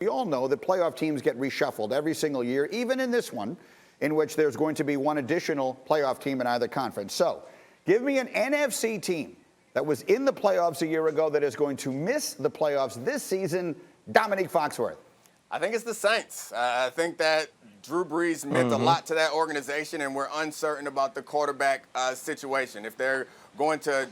We all know that playoff teams get reshuffled every single year, even in this one, in which there's going to be one additional playoff team in either conference. So give me an NFC team that was in the playoffs a year ago that is going to miss the playoffs this season. Domonique Foxworth. I think it's the Saints. I think that Drew Brees meant a lot to that organization, and we're uncertain about the quarterback situation. If they're going to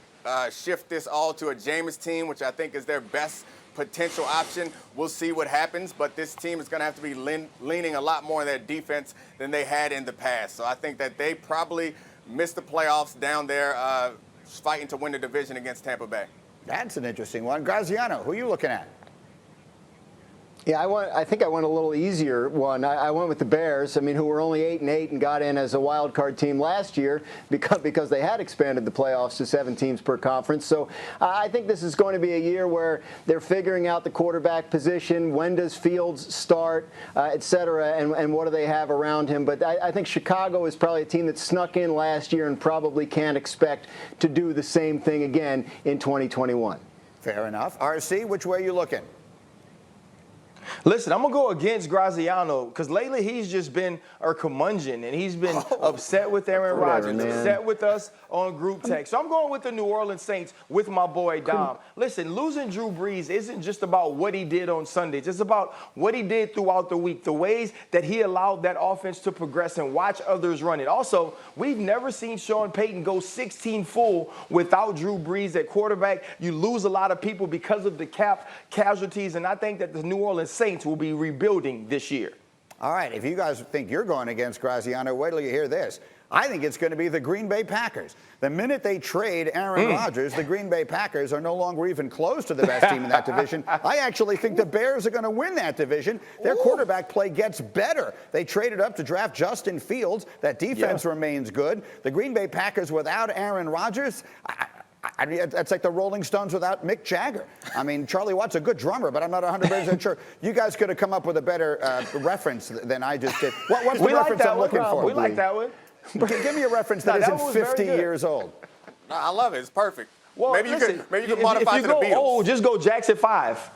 shift this all to a Jameis team, which I think is their best potential option, we'll see what happens. But this team is going to have to be leaning a lot more on their defense than they had in the past. So I think that they probably missed the playoffs down there fighting to win the division against Tampa Bay. That's an interesting one. Graziano, who are you looking at? Yeah, I think I went a little easier one. I went with the Bears, who were only 8-8 and got in as a wild card team last year because they had expanded the playoffs to 7 teams per conference. So I think this is going to be a year where they're figuring out the quarterback position. When does Fields start, et cetera, and what do they have around him? But I think Chicago is probably a team that snuck in last year and probably can't expect to do the same thing again in 2021. Fair enough. RC, which way are you looking? Listen, I'm going to go against Graziano because lately he's just been a curmudgeon, and he's been upset with Aaron Rodgers, upset with us on group text. So I'm going with the New Orleans Saints with my boy Dom. Listen, losing Drew Brees isn't just about what he did on Sundays. It's about what he did throughout the week, the ways that he allowed that offense to progress and watch others run it. Also, we've never seen Sean Payton go 16 full without Drew Brees at quarterback. You lose a lot of people because of the cap casualties, and I think that the New Orleans Saints will be rebuilding this year. All right, if you guys think you're going against Graziano, wait till you hear this. I think it's going to be the Green Bay Packers. The minute they trade Aaron Rodgers, the Green Bay Packers are no longer even close to the best team in that division. I actually think the Bears are going to win that division. Their quarterback play gets better. They traded up to draft Justin Fields. That defense remains good. The Green Bay Packers without Aaron Rodgers, I mean, that's like the Rolling Stones without Mick Jagger. I mean, Charlie Watt's a good drummer, but I'm not 100% sure. You guys could have come up with a better reference than I just did. What's the reference I'm looking for? We like that one. Give me a reference that isn't 50 years old. I love it. It's perfect. Well, maybe you could modify if you to the go Beatles. old, just go Jackson 5.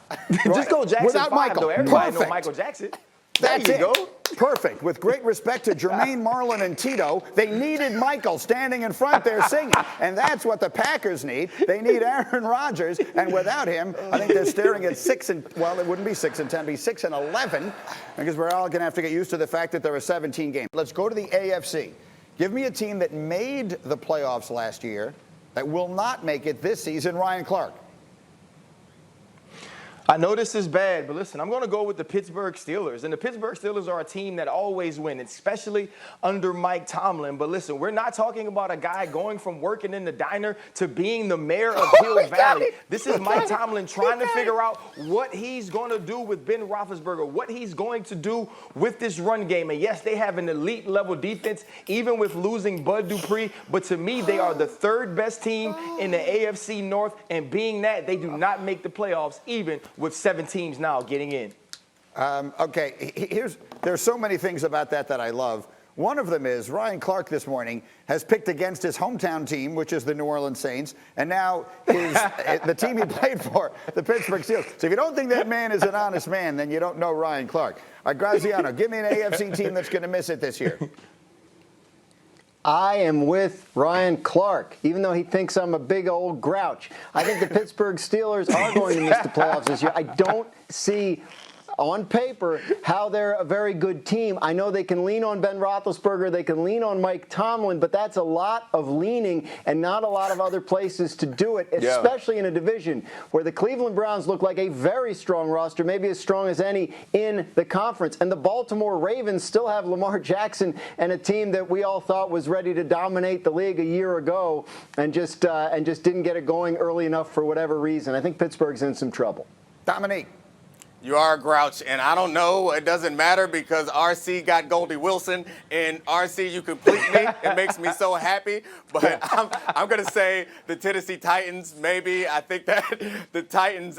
Just go Jackson Without 5, Michael. though. Everybody Perfect. know Michael Jackson. That's there you it. go. Perfect. With great respect to Jermaine, Marlon, and Tito, they needed Michael standing in front there singing. And that's what the Packers need. They need Aaron Rodgers. And without him, I think they're staring at well, it wouldn't be 6-10, it'd be 6-11, because we're all going to have to get used to the fact that there are 17 games. Let's go to the AFC. Give me a team that made the playoffs last year that will not make it this season. Ryan Clark. I know this is bad, but listen, I'm going to go with the Pittsburgh Steelers. And the Pittsburgh Steelers are a team that always win, especially under Mike Tomlin. But listen, we're not talking about a guy going from working in the diner to being the mayor of Hill Valley. This is Mike Tomlin trying to figure out what he's going to do with Ben Roethlisberger, what he's going to do with this run game. And yes, they have an elite level defense, even with losing Bud Dupree. But to me, they are the third best team in the AFC North. And being that, they do not make the playoffs, even with 7 teams now getting in. Okay, there's so many things about that I love. One of them is Ryan Clark this morning has picked against his hometown team, which is the New Orleans Saints, and now the team he played for, the Pittsburgh Steelers. So if you don't think that man is an honest man, then you don't know Ryan Clark. All right, Graziano, give me an AFC team that's going to miss it this year. I am with Ryan Clark, even though he thinks I'm a big old grouch. I think the Pittsburgh Steelers are going to miss the playoffs this year. I don't see on paper how they're a very good team. I know they can lean on Ben Roethlisberger, they can lean on Mike Tomlin, but that's a lot of leaning and not a lot of other places to do it, especially in a division where the Cleveland Browns look like a very strong roster, maybe as strong as any in the conference. And the Baltimore Ravens still have Lamar Jackson and a team that we all thought was ready to dominate the league a year ago and just didn't get it going early enough for whatever reason. I think Pittsburgh's in some trouble. Domonique. You are a grouch, and I don't know. It doesn't matter because RC got Goldie Wilson, and RC, you complete me. It makes me so happy. But I'm going to say the Tennessee Titans, maybe. I think that the Titans,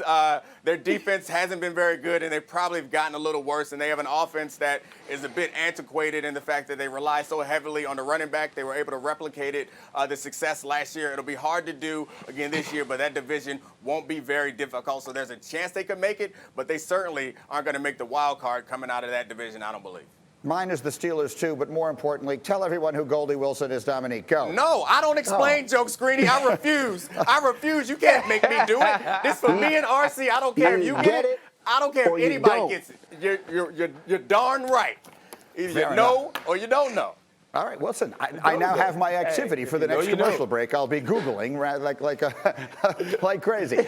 their defense hasn't been very good, and they probably have gotten a little worse, and they have an offense that is a bit antiquated in the fact that they rely so heavily on the running back. They were able to replicate the success last year. It'll be hard to do again this year, but that division won't be very difficult. So there's a chance they could make it, but they certainly aren't going to make the wild card coming out of that division, I don't believe. Mine is the Steelers, too, but more importantly, tell everyone who Goldie Wilson is, Dominique. Go. No, I don't explain jokes, Greeny. I refuse. I refuse. You can't make me do it. This for me and RC. I don't care if you get it. I don't care if anybody gets it. You're darn right. Either you know or you don't know. All right, Wilson, I now have my activity for the next commercial break. I'll be Googling like crazy.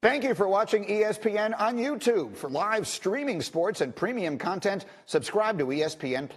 Thank you for watching ESPN on YouTube. For live streaming sports and premium content, subscribe to ESPN+.